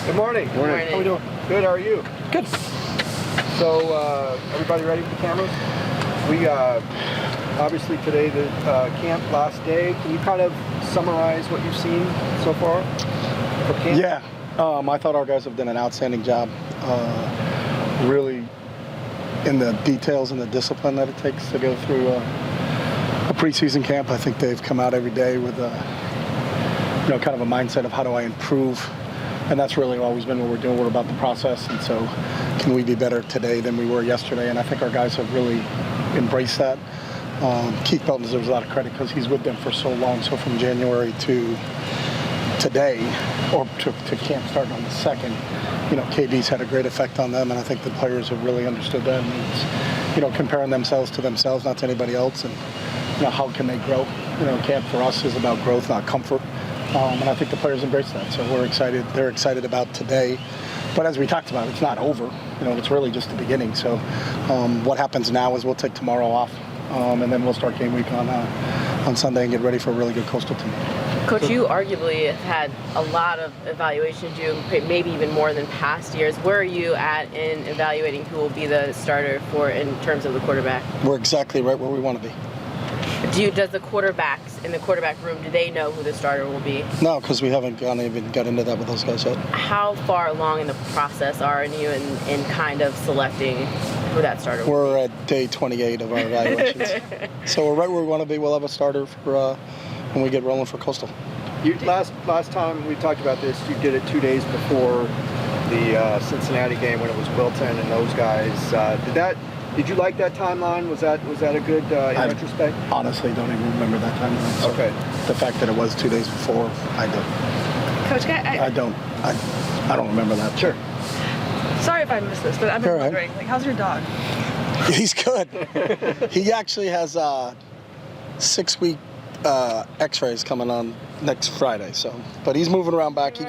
Good morning. Morning. How we doing? Good. How are you? Good. So, everybody ready for the cameras? We obviously today the camp last day. Can you kind of summarize what you've seen so far for camp? Yeah. I thought our guys have done an outstanding job. Really in the details and the discipline that it takes to go through a preseason camp. I think they've come out every day with kind of a mindset of how do I improve. And that's really always been what we're doing. We're about the process. And so can we be better today than we were yesterday? And I think our guys have really embraced that. Keith Belton deserves a lot of credit because he's with them for so long. So from January to today, or to camp starting on the 2nd, KB's had a great effect on them. And I think the players have really understood that. And it's, comparing themselves to themselves, not to anybody else. And, how can they grow? Camp for us is about growth, not comfort. And I think the players embrace that. So we're excited. They're excited about today. But as we talked about, it's not over. It's really just the beginning. So what happens now is we'll take tomorrow off. And then we'll start game week on Sunday and get ready for a really good Coastal team. Coach, you arguably have had a lot of evaluations, maybe even more than past years. Where are you at in evaluating who will be the starter in terms of the quarterback? We're exactly right where we want to be. Does the quarterbacks in the quarterback room, do they know who the starter will be? No, because we haven't even got into that with those guys yet. How far along in the process are you in kind of selecting who that starter will be? We're at day 28 of our evaluations. So we're right where we want to be. We'll have a starter for when we get rolling for Coastal. Last time we talked about this, you did it 2 days before the Cincinnati game when it was Wilton and those guys. Did you like that timeline? Was that a good in retrospect? Honestly, don't even remember that timeline. So okay. The fact that it was 2 days before, I don't. Coach, I don't remember that. Sure. Sorry if I missed this, but I've been wondering, how's your dog? He's good. He actually has 6-week X-rays coming on next Friday. So, but he's moving around back. He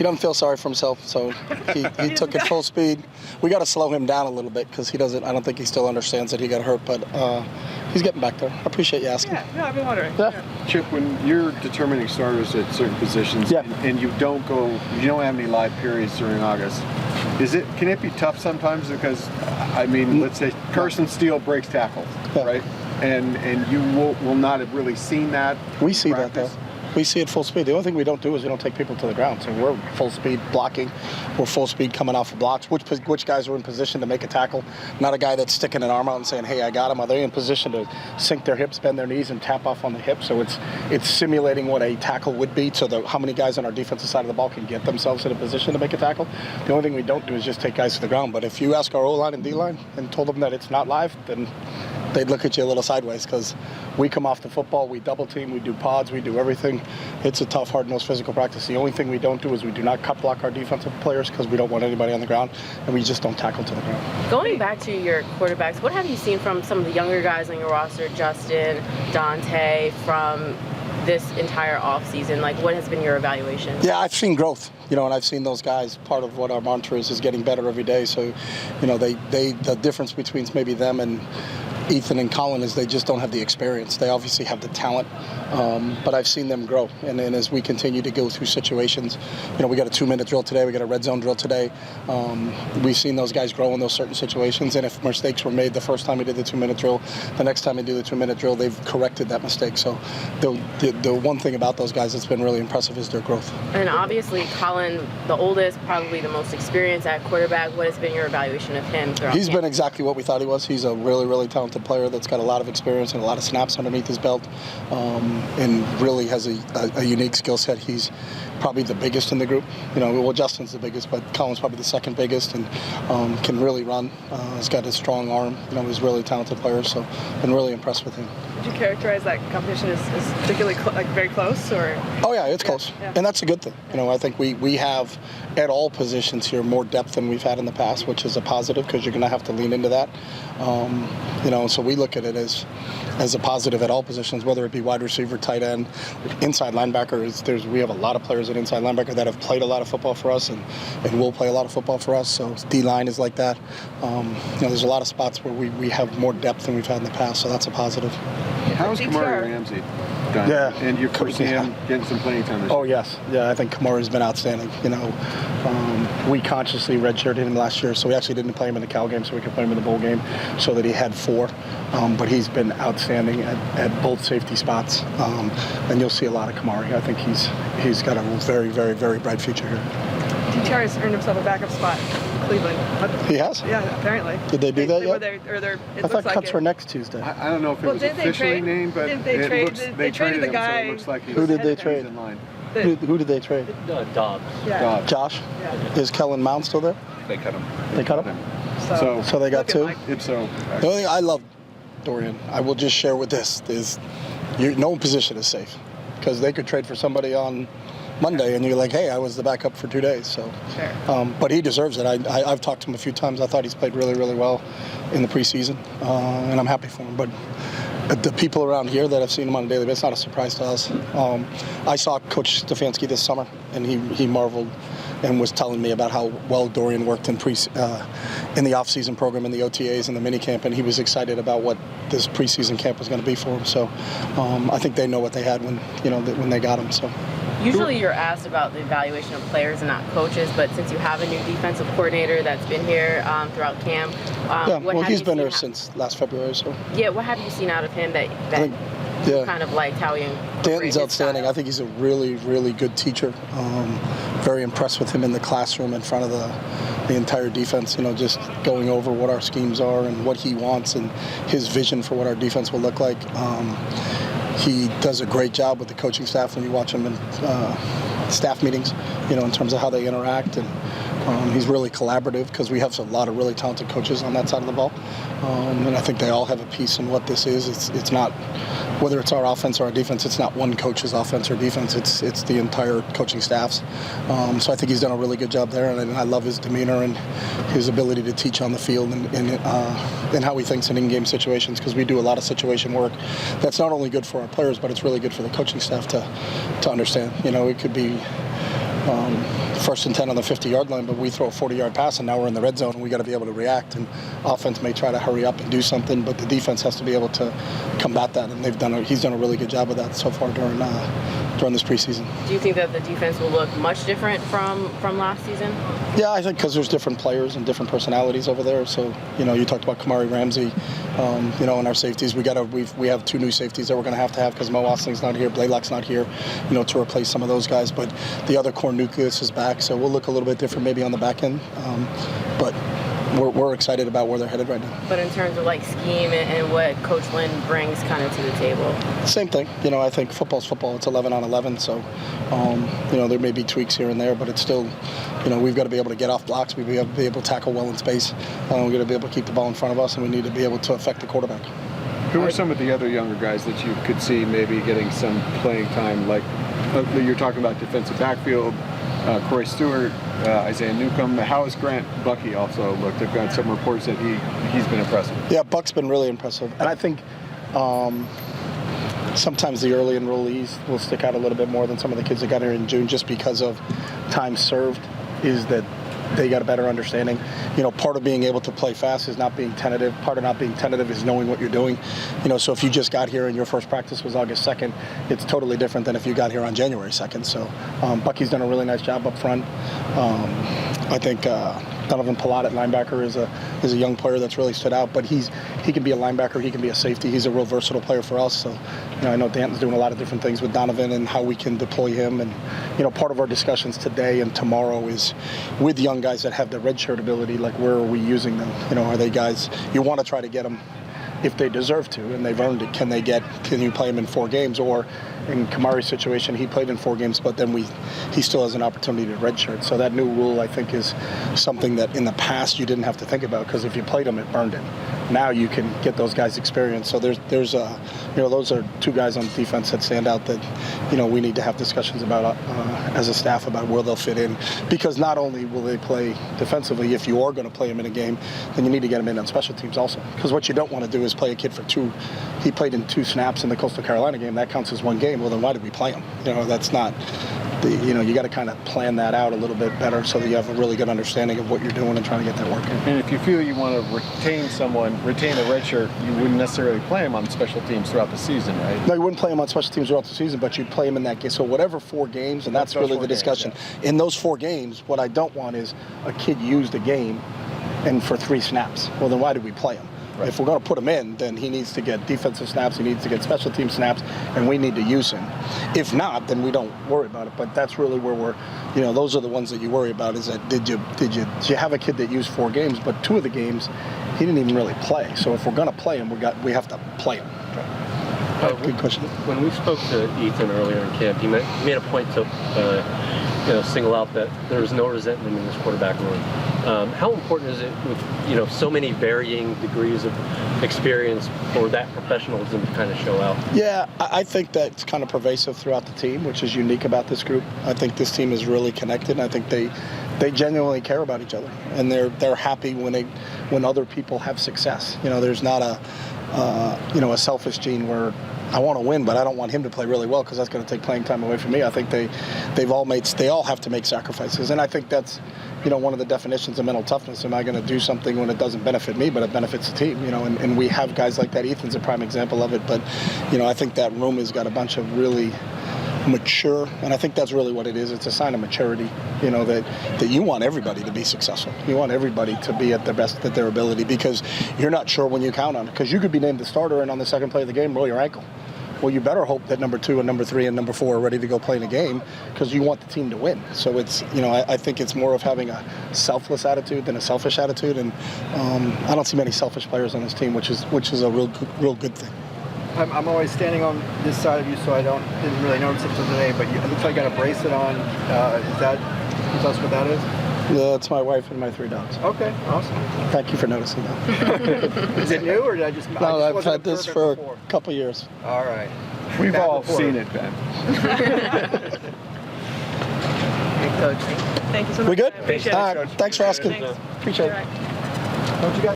doesn't feel sorry for himself, so he took it full speed. We got to slow him down a little bit because I don't think he still understands that he got hurt, but he's getting back there. I appreciate you asking. Yeah, no, I've been wondering. Yeah. Chip, when you're determining starters at certain positions and you don't have any live periods during August, can it be tough sometimes? Because, let's say Carson Steele breaks tackles, right? And you will not have really seen that. We see that, though. We see it full speed. The only thing we don't do is we don't take people to the ground. So we're full speed blocking. We're full speed coming off of blocks. Which guys are in position to make a tackle? Not a guy that's sticking an arm out and saying, hey, I got him. Are they in position to sink their hips, bend their knees, and tap off on the hip? So it's simulating what a tackle would be so how many guys on our defensive side of the ball can get themselves in a position to make a tackle. The only thing we don't do is just take guys to the ground. But if you ask our O-line and D-line and told them that it's not live, then they'd look at you a little sideways because we come off the football, we double team, we do pods, we do everything. It's a tough, hard-nosed physical practice. The only thing we don't do is we do not cut block our defensive players because we don't want anybody on the ground, and we just don't tackle to the ground. Going back to your quarterbacks, what have you seen from some of the younger guys on your roster, Justin, Dante, from this entire offseason? What has been your evaluation? Yeah, I've seen growth, and I've seen those guys. Part of what our mantra is getting better every day. So, the difference between maybe them and Ethan and Colin is they just don't have the experience. They obviously have the talent, but I've seen them grow. And as we continue to go through situations, we got a 2-minute drill today, we got a red zone drill today. We've seen those guys grow in those certain situations. And if mistakes were made the first time we did the 2-minute drill, the next time we do the 2-minute drill, they've corrected that mistake. So the one thing about those guys that's been really impressive is their growth. And obviously, Colin, the oldest, probably the most experienced at quarterback. What has been your evaluation of him throughout? He's been exactly what we thought he was. He's a really, really talented player that's got a lot of experience and a lot of snaps underneath his belt, and really has a unique skill set. He's probably the biggest in the group. Justin's the biggest, but Colin's probably the second biggest, and can really run. He's got a strong arm. He's a really talented player, so been really impressed with him. Would you characterize that competition as particularly very close, or? Oh yeah, it's close, and that's a good thing. I think we have at all positions here more depth than we've had in the past, which is a positive because you're going to have to lean into that. So we look at it as a positive at all positions, whether it be wide receiver, tight end, inside linebacker. We have a lot of players at inside linebacker that have played a lot of football for us and will play a lot of football for us. So D-line is like that. There's a lot of spots where we have more depth than we've had in the past, so that's a positive. How's DTR. Kamari Ramsey done? Yeah. And you're foreseeing him getting some playing time this Oh, year. yes. Yeah, I think Kamari's been outstanding. We consciously redshirted him last year, so we actually didn't play him in the Cal game so we could play him in the bowl game so that he had 4. But he's been outstanding at both safety spots. And you'll see a lot of Kamari. I think he's got a very, very, very bright future here. DTR has earned himself a backup spot in Cleveland. He has? Yeah, apparently. Did they do that they yet? It I looks thought like cuts it. were next Tuesday. I don't know if it Well, was didn't they officially trade- named, but didn't they it trade- looks they traded the him, guy- so it looks like he's, Who did they he's trade? in line. Who did they trade? Dobbs. Yeah. Dobbs. Josh? Yeah. Is Kellen Mount still there? They cut him. They cut him? So they got looking 2? like- Ipso. The only thing I love, Dorian, I will just share with this, is no position is safe. Because they could trade for somebody on Monday and you're like, hey, I was the backup for 2 days. So, Fair. but he deserves it. I've talked to him a few times. I thought he's played really, really well in the preseason, and I'm happy for him. But the people around here that have seen him on a daily basis, it's not a surprise to us. I saw Coach Stefanski this summer, and he marveled and was telling me about how well Dorian worked in the off-season program, in the OTAs, and the minicamp, and he was excited about what this preseason camp was going to be for him. So I think they know what they had when they got him. So. Usually you're asked about the evaluation of players and not coaches, but since you have a new defensive coordinator that's been here throughout camp, Yeah, what well, have he's you been seen there since last February. So. Yeah, what have you seen out of him that think, you kind of liked how he incorporated Danton's his outstanding. style? I think he's a really, really good teacher. Very impressed with him in the classroom in front of the entire defense, just going over what our schemes are and what he wants and his vision for what our defense will look like. He does a great job with the coaching staff when you watch him in staff meetings, in terms of how they interact. And he's really collaborative because we have a lot of really talented coaches on that side of the ball. And I think they all have a piece in what this is. It's not, whether it's our offense or our defense, it's not one coach's offense or defense. It's the entire coaching staff's. So I think he's done a really good job there, and I love his demeanor and his ability to teach on the field and how he thinks in in-game situations, because we do a lot of situation work that's not only good for our players, but it's really good for the coaching staff to understand. It could be first and 10 on the 50-yard line, but we throw a 40-yard pass and now we're in the red zone and we got to be able to react. And offense may try to hurry up and do something, but the defense has to be able to combat that. And he's done a really good job of that so far during this preseason. Do you think that the defense will look much different from last season? Yeah, I think because there's different players and different personalities over there. So, you talked about Kamari Ramsey, and our safeties. We have 2 new safeties that we're going to have because Mo Osling's not here, Blaylock's not here, to replace some of those guys. But the other core nucleus is back, so we'll look a little bit different maybe on the back end. But we're excited about where they're headed right now. But in terms of scheme and what Coach Lynn brings kind of to the table? Same thing. I think football's football. It's 11 on 11, so there may be tweaks here and there, but it's still, we've got to be able to get off blocks. We've got to be able to tackle well in space. We've got to be able to keep the ball in front of us, and we need to be able to affect the quarterback. Who are some of the other younger guys that you could see maybe getting some playing time? Like you're talking about defensive backfield, Corey Stewart, Isaiah Newcomb. How has Grant Bucky also looked? I've got some reports that he's been impressive. Yeah, Buck's been really impressive, and I think sometimes the early enrollees will stick out a little bit more than some of the kids that got here in June, just because of time served. Is that they got a better understanding. Part of being able to play fast is not being tentative. Part of not being tentative is knowing what you're doing. So if you just got here and your first practice was August 2nd, it's totally different than if you got here on January 2nd. So Bucky's done a really nice job up front. I think Donovan Palat at linebacker is a young player that's really stood out, but he can be a linebacker, he can be a safety. He's a real versatile player for us. So I know Danton's doing a lot of different things with Donovan and how we can deploy him. And part of our discussions today and tomorrow is with young guys that have the redshirt ability, like where are we using them? Are they guys you want to try to get them if they deserve to and they've earned it? Can you play him in 4 games? Or in Kamari's situation, he played in 4 games, but then he still has an opportunity to redshirt. So that new rule, I think, is something that in the past you didn't have to think about, because if you played him, it burned it. Now you can get those guys experience. So there's those are 2 guys on defense that stand out that we need to have discussions about as a staff about where they'll fit in, because not only will they play defensively, if you are going to play them in a game, then you need to get them in on special teams also, because what you don't want to do is play a kid for 2. He played in 2 snaps in the Coastal Carolina game. That counts as 1 game. Well, then why did we play him? That's not you got to kind of plan that out a little bit better so that you have a really good understanding of what you're doing and trying to get that working. And if you feel you want to retain a red shirt, you wouldn't necessarily play him on special teams throughout the season, right? No, you wouldn't play him on special teams throughout the season, but you'd play him in that game. So whatever 4 games, and that's Those really 4 the discussion. games, In those 4 games, what I don't want is a kid used a game and for 3 snaps. Well, then why did we play him? Right. If we're going to put him in, then he needs to get defensive snaps, he needs to get special team snaps, and we need to use him. If not, then we don't worry about it. But that's really where we're, those are the ones that you worry about. Is that did you have a kid that used 4 games, but 2 of the games he didn't even really play. So if we're going to play him, we have to play him. Good question. When we spoke to Ethan earlier in camp, he made a point to single out that there was no resentment in this quarterback room. How important is it with so many varying degrees of experience for that professionalism to kind of show out? Yeah, I think that's kind of pervasive throughout the team, which is unique about this group. I think this team is really connected, and I think they genuinely care about each other, and they're happy when other people have success. There's not a selfish gene where I want to win, but I don't want him to play really well because that's going to take playing time away from me. I think they all have to make sacrifices, and I think that's one of the definitions of mental toughness. Am I going to do something when it doesn't benefit me, but it benefits the team? And we have guys like that. Ethan's a prime example of it, but I think that room has got a bunch of really mature, and I think that's really what it is. It's a sign of maturity, that you want everybody to be successful. You want everybody to be at their best at their ability, because you're not sure when you count on it. Because you could be named the starter and on the second play of the game roll your ankle. Well, you better hope that number 2 and number 3 and number 4 are ready to go play in a game, because you want the team to win. So it's, I think it's more of having a selfless attitude than a selfish attitude, and I don't see many selfish players on this team, which is a real good thing. I'm always standing on this side of you, so I didn't really notice it till today, but it looks like you got a bracelet on. Can you tell us what that is? That's my wife and my 3 dogs. Okay, awesome. Thank you for noticing that. Is it new, or did I just? No, I've had this for a couple years. All right. We've Bad all report. seen it, Ben. Coach. Thank you so much. We good? I appreciate All it. right. Thanks for asking. Thanks. Appreciate it. All right. Don't you guys